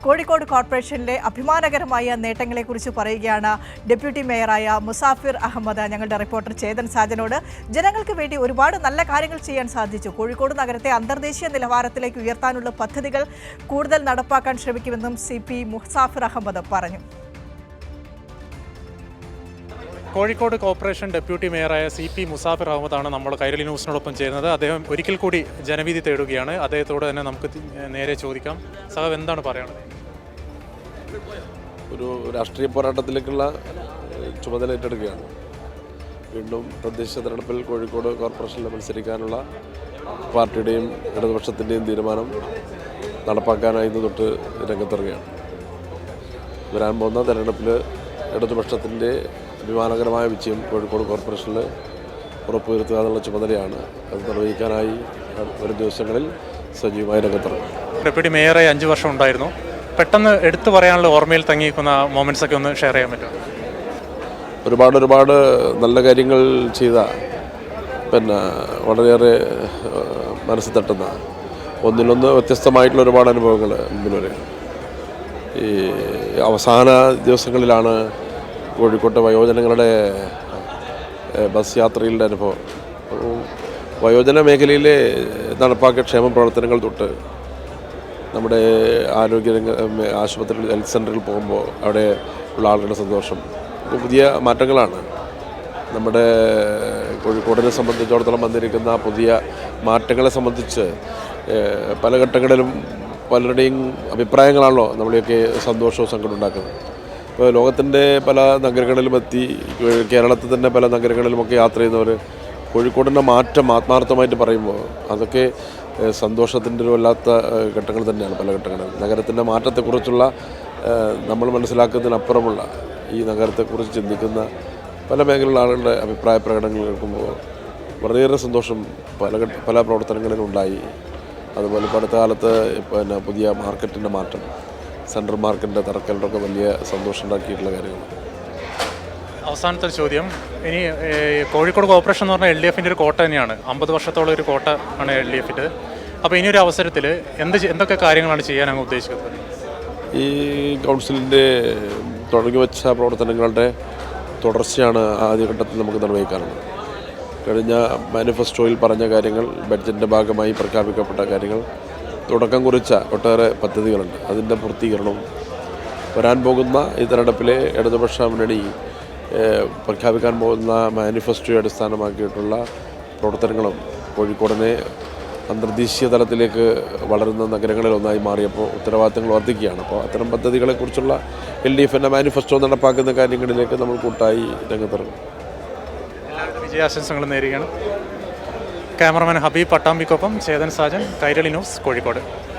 കോഴിക്കോട് കോർപ്പറേഷനിലെ അഭിമാനകരമായ നേട്ടങ്ങളെക്കുറിച്ച് പറയുകയാണ് ഡെപ്യൂട്ടി മേയറായ മുസാഫിർ അഹമ്മദ് ഞങ്ങളുടെ റിപ്പോർട്ടർ ചേതൻ സാജനോട്. ജനങ്ങൾക്ക് വേണ്ടി ഒരുപാട് നല്ല കാര്യങ്ങൾ ചെയ്യാൻ സാധിച്ചു. കോഴിക്കോട് നഗരത്തെ അന്തർദേശീയ നിലവാരത്തിലേക്ക് ഉയർത്താനുള്ള പദ്ധതികൾ കൂടുതൽ നടപ്പാക്കാൻ ശ്രമിക്കുമെന്നും CP മുസാഫിർ അഹമ്മദ് പറഞ്ഞു. കോഴിക്കോട് കോർപ്പറേഷൻ ഡെപ്യൂട്ടി മേയറായ CP മുസാഫിർ അഹമ്മദാണ് നമ്മൾ കൈരളി ന്യൂസിനോടൊപ്പം ചേരുന്നത്. അദ്ദേഹം ഒരിക്കൽ കൂടി ജനവിധി തേടുകയാണ്. അദ്ദേഹത്തോട് തന്നെ നമുക്ക് നേരെ ചോദിക്കാം. സാഹബ് എന്താണ് പറയുന്നത്? ഒരു രാഷ്ട്രീയ പോരാട്ടത്തിലേക്കുള്ള ചുമതല ഏറ്റെടുക്കുകയാണ്. വീണ്ടും തദ്ദേശ തെരഞ്ഞെടുപ്പിൽ കോഴിക്കോട് കോർപ്പറേഷനിൽ മത്സരിക്കാനുള്ള പാർട്ടിയുടെയും ഇടതുപക്ഷത്തിൻ്റെയും തീരുമാനം നടപ്പാക്കാനായി ഇന്ന് തൊട്ട് രംഗത്തിറങ്ങുകയാണ്. വരാൻ പോകുന്ന തെരഞ്ഞെടുപ്പിൽ ഇടതുപക്ഷത്തിൻ്റെ അഭിമാനകരമായ വിജയം കോഴിക്കോട് കോർപ്പറേഷനിൽ ഉറപ്പുവരുത്തുക എന്നുള്ള ചുമതലയാണ്. അത് നിർവഹിക്കാനായി വരും ദിവസങ്ങളിൽ സജീവമായി രംഗത്തിറങ്ങും. ഡെപ്യൂട്ടി മേയറായി 5 വർഷം ഉണ്ടായിരുന്നു. പെട്ടെന്ന് എടുത്തു പറയാനുള്ള ഓർമ്മയിൽ തങ്ങിയിരിക്കുന്ന മൊമെൻറ്റ്സ് ഒക്കെ ഒന്ന് ഷെയർ ചെയ്യാൻ പറ്റുമോ? ഒരുപാട് നല്ല കാര്യങ്ങൾ ചെയ്ത വളരെയേറെ മനസ്സ് തട്ടുന്ന ഒന്നിലൊന്ന് വ്യത്യസ്തമായിട്ടുള്ള ഒരുപാട് അനുഭവങ്ങൾ മുമ്പിൽ വരികയാണ്. ഈ അവസാന ദിവസങ്ങളിലാണ് കോഴിക്കോട്ടെ വയോജനങ്ങളുടെ ബസ് യാത്രകളുടെ അനുഭവം. വയോജന മേഖലയിലെ നടപ്പാക്കിയ ക്ഷേമ പ്രവർത്തനങ്ങൾ തൊട്ട് നമ്മുടെ ആശുപത്രിയിൽ ഹെൽത്ത് സെൻ്ററിൽ പോകുമ്പോൾ അവിടെ ഉള്ള ആളുകളുടെ സന്തോഷം, പുതിയ മാറ്റങ്ങളാണ്. നമ്മുടെ കോഴിക്കോടിനെ സംബന്ധിച്ചിടത്തോളം വന്നിരിക്കുന്ന പുതിയ മാറ്റങ്ങളെ സംബന്ധിച്ച് പല ഘട്ടങ്ങളിലും പലരുടെയും അഭിപ്രായങ്ങളാണല്ലോ നമ്മളെയൊക്കെ സന്തോഷവും സങ്കടം ഉണ്ടാക്കുന്നത്. ഇപ്പോൾ ലോകത്തിൻ്റെ പല നഗരങ്ങളിലും എത്തി, കേരളത്തിൽ തന്നെ പല നഗരങ്ങളിലുമൊക്കെ യാത്ര ചെയ്യുന്നവർ കോഴിക്കോടിൻ്റെ മാറ്റം ആത്മാർത്ഥമായിട്ട് പറയുമ്പോൾ അതൊക്കെ സന്തോഷത്തിൻ്റെ ഒരു വല്ലാത്ത ഘട്ടങ്ങൾ തന്നെയാണ്. പല ഘട്ടങ്ങളിൽ നഗരത്തിൻ്റെ മാറ്റത്തെക്കുറിച്ചുള്ള നമ്മൾ മനസ്സിലാക്കുന്നതിനപ്പുറമുള്ള ഈ നഗരത്തെക്കുറിച്ച് ചിന്തിക്കുന്ന പല മേഖലയിലുള്ള ആളുകളുടെ അഭിപ്രായ പ്രകടനങ്ങൾ കേൾക്കുമ്പോൾ വളരെയേറെ സന്തോഷം പല പ്രവർത്തനങ്ങളിലും ഉണ്ടായി. അതുപോലെ ഇപ്പോൾ അടുത്ത കാലത്ത് പുതിയ മാർക്കറ്റിൻ്റെ മാറ്റം, സെൻട്രൽ മാർക്കറ്റിൻ്റെ തറക്കലിലൊക്കെ വലിയ സന്തോഷം ഉണ്ടാക്കിയിട്ടുള്ള കാര്യങ്ങൾ. അവസാനത്തെ ഒരു ചോദ്യം. ഇനി കോഴിക്കോട് കോർപ്പറേഷൻ എന്ന് പറഞ്ഞാൽ LDFൻ്റെ ഒരു കോട്ട തന്നെയാണ്. 50 വർഷത്തോളം ഒരു കോട്ട ആണ് LDFൻ്റെ. അപ്പോൾ ഇനിയൊരു അവസരത്തിൽ എന്തൊക്കെ കാര്യങ്ങളാണ് ചെയ്യാൻ അങ്ങ് ഉദ്ദേശിക്കുന്നത്? ഈ കൗൺസിലിൻ്റെ തുടങ്ങി വെച്ച പ്രവർത്തനങ്ങളുടെ തുടർച്ചയാണ് ആദ്യഘട്ടത്തിൽ നമുക്ക് നിർവഹിക്കാനുള്ളത്. കഴിഞ്ഞ മാനിഫെസ്റ്റോയിൽ പറഞ്ഞ കാര്യങ്ങൾ, ബഡ്ജറ്റിൻ്റെ ഭാഗമായി പ്രഖ്യാപിക്കപ്പെട്ട കാര്യങ്ങൾ, തുടക്കം കുറിച്ച ഒട്ടേറെ പദ്ധതികളുണ്ട്. അതിൻ്റെ പൂർത്തീകരണവും വരാൻ പോകുന്ന ഈ തെരഞ്ഞെടുപ്പിലെ ഇടതുപക്ഷ മുന്നണി പ്രഖ്യാപിക്കാൻ പോകുന്ന മാനിഫെസ്റ്റോയെ അടിസ്ഥാനമാക്കിയിട്ടുള്ള പ്രവർത്തനങ്ങളും കോഴിക്കോടിനെ അന്തർദേശീയ തലത്തിലേക്ക് വളരുന്ന നഗരങ്ങളിൽ ഒന്നായി മാറിയപ്പോൾ ഉത്തരവാദിത്തങ്ങൾ വർദ്ധിക്കുകയാണ്. അപ്പോൾ അത്തരം പദ്ധതികളെക്കുറിച്ചുള്ള LDFൻ്റെ മാനിഫെസ്റ്റോ നടപ്പാക്കുന്ന കാര്യങ്ങളിലേക്ക് നമ്മൾ കൂട്ടായി രംഗത്തിറങ്ങും. വിജയാശംസകൾ നേരുകയാണ്. ക്യാമറമാൻ ഹബീബ് പട്ടാമ്പിക്കൊപ്പം ചേതൻ സാജൻ, കൈരളി ന്യൂസ്, കോഴിക്കോട്.